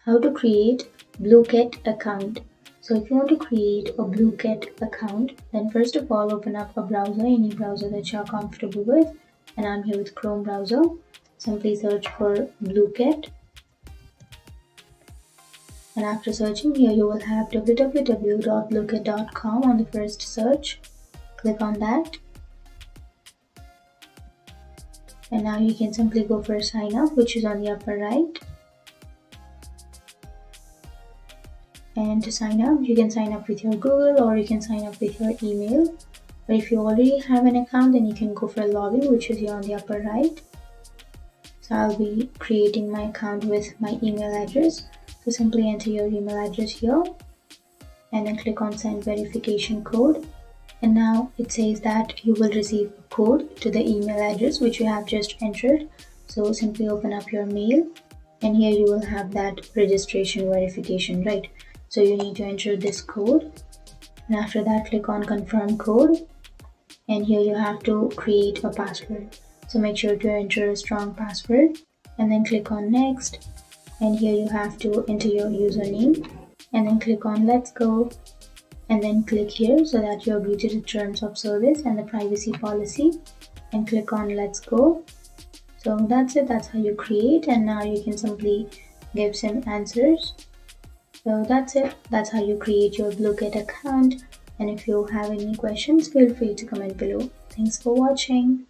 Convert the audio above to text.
how to create Blooket account. So if you want to create a Blooket account, then first of all open up a browser, any browser that you're comfortable with, and I'm here with Chrome browser. Simply search for Blooket, and after searching here you will have www.blooket.com on the first search. Click on that, and now you can simply go for sign up, which is on the upper right. And to sign up, you can sign up with your Google or you can sign up with your email. But if you already have an account, then you can go for login, which is here on the upper right. So I'll be creating my account with my email address. So simply enter your email address here and then click on send verification code. And now it says that you will receive a code to the email address which you have just entered. So simply open up your mail, and here you will have that registration verification, right? So you need to enter this code, and after that click on confirm code, and here you have to create a password. So make sure to enter a strong password and then click on next, and here you have to enter your username and then click on let's go, and then click here so that you agree to the terms of service and the privacy policy, and click on let's go. So that's it, that's how you create, and now you can simply give some answers. So that's it, that's how you create your Blooket account, and if you have any questions, feel free to comment below. Thanks for watching.